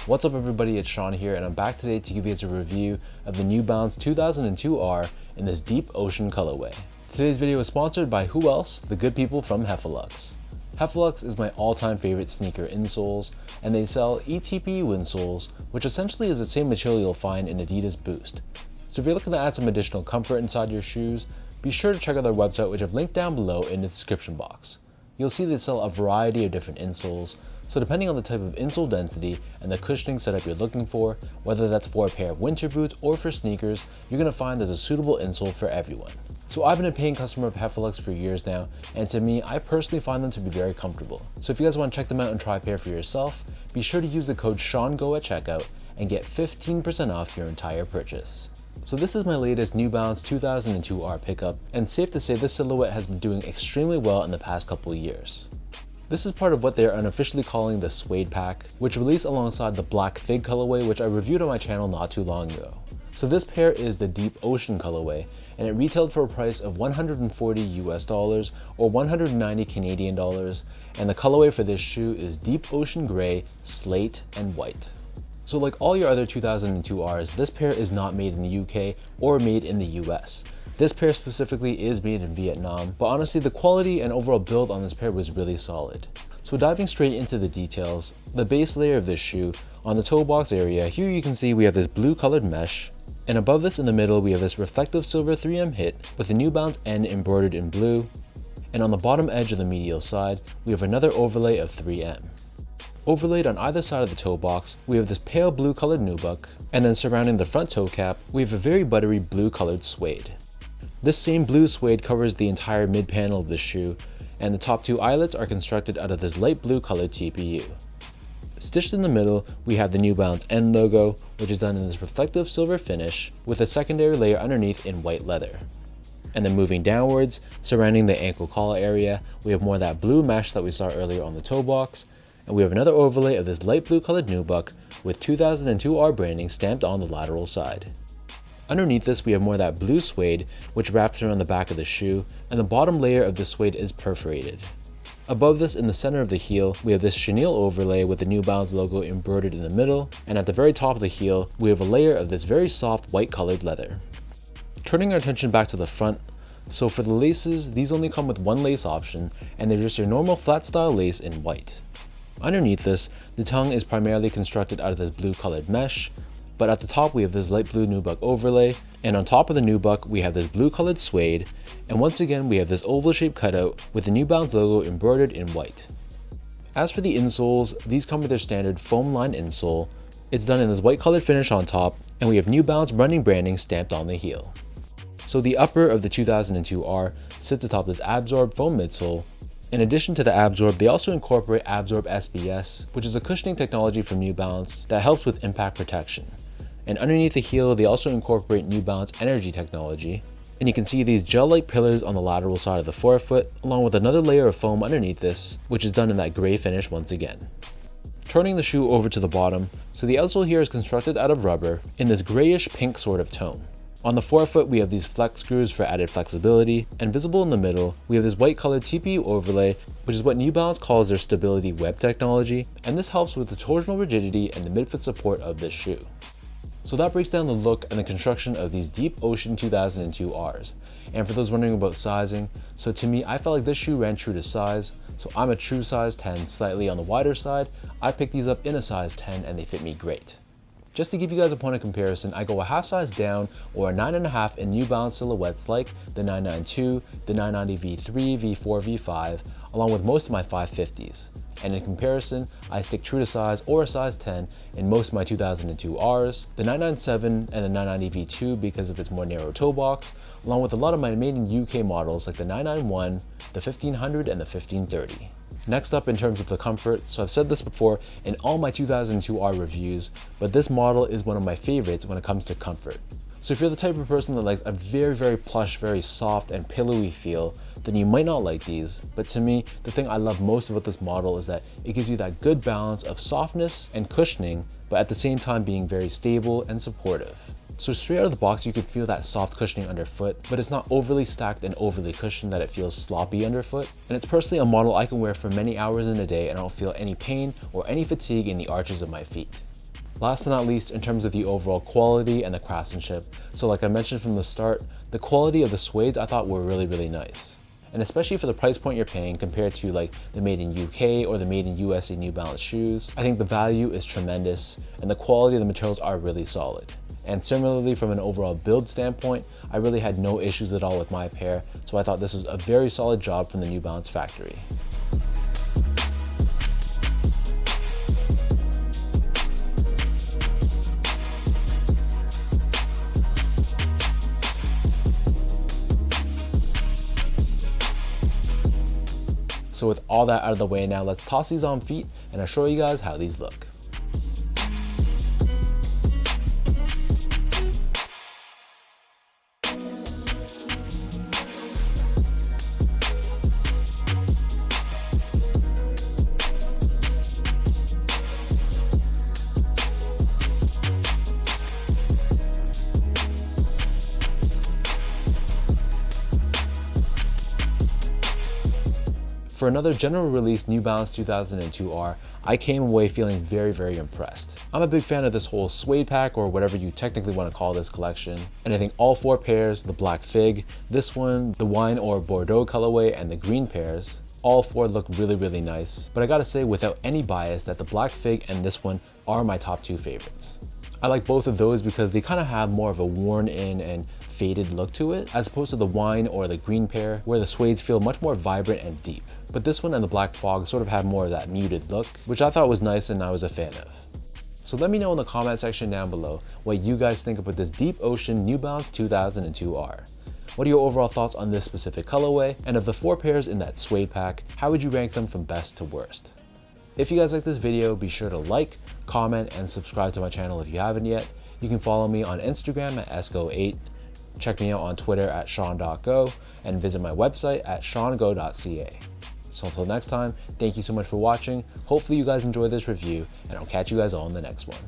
What's up everybody, it's Sean here and I'm back today to give you guys a review of the New Balance 2002R in this deep ocean colorway. Today's video is sponsored by who else? The good people from Heffelux. Heffelux is my all-time favorite sneaker insoles, and they sell ETPU insoles, which essentially is the same material you'll find in Adidas Boost. So if you're looking to add some additional comfort inside your shoes, be sure to check out their website, which I've linked down below in the description box. You'll see they sell a variety of different insoles, so depending on the type of insole density and the cushioning setup you're looking for, whether that's for a pair of winter boots or for sneakers, you're going to find there's a suitable insole for everyone. So I've been a paying customer of Heffelux for years now, and to me, I personally find them to be very comfortable. So if you guys want to check them out and try a pair for yourself, be sure to use the code SEANGO at checkout and get 15% off your entire purchase. So this is my latest New Balance 2002R pickup, and safe to say this silhouette has been doing extremely well in the past couple of years. This is part of what they are unofficially calling the Suede pack, which released alongside the Black Fig colorway, which I reviewed on my channel not too long ago. So this pair is the Deep Ocean colorway, and it retailed for a price of $140 US or 190 Canadian dollars, and the colorway for this shoe is Deep Ocean Gray, Slate, and White. So like all your other 2002Rs, this pair is not made in the UK or made in the US. This pair specifically is made in Vietnam, but honestly the quality and overall build on this pair was really solid. So diving straight into the details, the base layer of this shoe, on the toe box area, here you can see we have this blue colored mesh, and above this in the middle we have this reflective silver 3M hit with the New Balance N embroidered in blue, and on the bottom edge of the medial side we have another overlay of 3M. Overlaid on either side of the toe box, we have this pale blue colored nubuck, and then surrounding the front toe cap, we have a very buttery blue colored suede. This same blue suede covers the entire mid panel of the shoe, and the top two eyelets are constructed out of this light blue colored TPU. Stitched in the middle, we have the New Balance N logo, which is done in this reflective silver finish, with a secondary layer underneath in white leather. And then moving downwards, surrounding the ankle collar area, we have more of that blue mesh that we saw earlier on the toe box, and we have another overlay of this light blue colored nubuck with 2002R branding stamped on the lateral side. Underneath this we have more of that blue suede, which wraps around the back of the shoe, and the bottom layer of the suede is perforated. Above this, in the center of the heel, we have this chenille overlay with the New Balance logo embroidered in the middle, and at the very top of the heel we have a layer of this very soft white colored leather. Turning our attention back to the front, so for the laces, these only come with one lace option, and they're just your normal flat style lace in white. Underneath this, the tongue is primarily constructed out of this blue colored mesh, but at the top we have this light blue nubuck overlay, and on top of the nubuck we have this blue colored suede, and once again we have this oval shaped cutout with the New Balance logo embroidered in white. As for the insoles, these come with their standard foam line insole. It's done in this white colored finish on top, and we have New Balance running branding stamped on the heel. So the upper of the 2002R sits atop this Absorb foam midsole. In addition to the Absorb, they also incorporate Absorb SBS, which is a cushioning technology from New Balance that helps with impact protection. And underneath the heel, they also incorporate New Balance Energy technology. And you can see these gel-like pillars on the lateral side of the forefoot, along with another layer of foam underneath this, which is done in that gray finish once again. Turning the shoe over to the bottom, so the outsole here is constructed out of rubber in this grayish pink sort of tone. On the forefoot, we have these flex screws for added flexibility, and visible in the middle, we have this white colored TPU overlay, which is what New Balance calls their stability web technology, and this helps with the torsional rigidity and the midfoot support of this shoe. So that breaks down the look and the construction of these Deep Ocean 2002Rs. And for those wondering about sizing, so to me, I felt like this shoe ran true to size, so I'm a true size 10, slightly on the wider side. I picked these up in a size 10 and they fit me great. Just to give you guys a point of comparison, I go a half size down or a 9.5 in New Balance silhouettes like the 992, the 990 V3, V4, V5, along with most of my 550s. And in comparison, I stick true to size or a size 10 in most of my 2002Rs, the 997 and the 990 V2 because of its more narrow toe box, along with a lot of my made in UK models like the 991, the 1500 and the 1530. Next up in terms of the comfort, so I've said this before in all my 2002R reviews, but this model is one of my favorites when it comes to comfort. So if you're the type of person that likes a very plush, very soft and pillowy feel, then you might not like these. But to me, the thing I love most about this model is that it gives you that good balance of softness and cushioning, but at the same time being very stable and supportive. So straight out of the box, you can feel that soft cushioning underfoot, but it's not overly stacked and overly cushioned that it feels sloppy underfoot. And it's personally a model I can wear for many hours in a day and I don't feel any pain or any fatigue in the arches of my feet. Last but not least, in terms of the overall quality and the craftsmanship, so like I mentioned from the start, the quality of the suedes I thought were really nice. And especially for the price point you're paying compared to like the made in UK or the made in USA New Balance shoes, I think the value is tremendous and the quality of the materials are really solid. And similarly, from an overall build standpoint, I really had no issues at all with my pair, so I thought this was a very solid job from the New Balance factory. So with all that out of the way now, let's toss these on feet and I'll show you guys how these look. For another general release New Balance 2002R, I came away feeling very impressed. I'm a big fan of this whole suede pack, or whatever you technically want to call this collection, and I think all 4 pairs, the black fig, this one, the wine or Bordeaux colorway, and the green pairs, all 4 look really nice, but I gotta say without any bias that the black fig and this one are my top 2 favorites. I like both of those because they kind of have more of a worn in and faded look to it, as opposed to the wine or the green pair, where the suedes feel much more vibrant and deep. But this one and the black fog sort of have more of that muted look, which I thought was nice and I was a fan of. So let me know in the comment section down below what you guys think about this Deep Ocean New Balance 2002R. What are your overall thoughts on this specific colorway? And of the 4 pairs in that suede pack, how would you rank them from best to worst? If you guys like this video, be sure to like, comment, and subscribe to my channel if you haven't yet. You can follow me on Instagram at esco8, check me out on Twitter at sean.go, and visit my website at seango.ca. So until next time, thank you so much for watching. Hopefully you guys enjoyed this review, and I'll catch you guys all in the next one.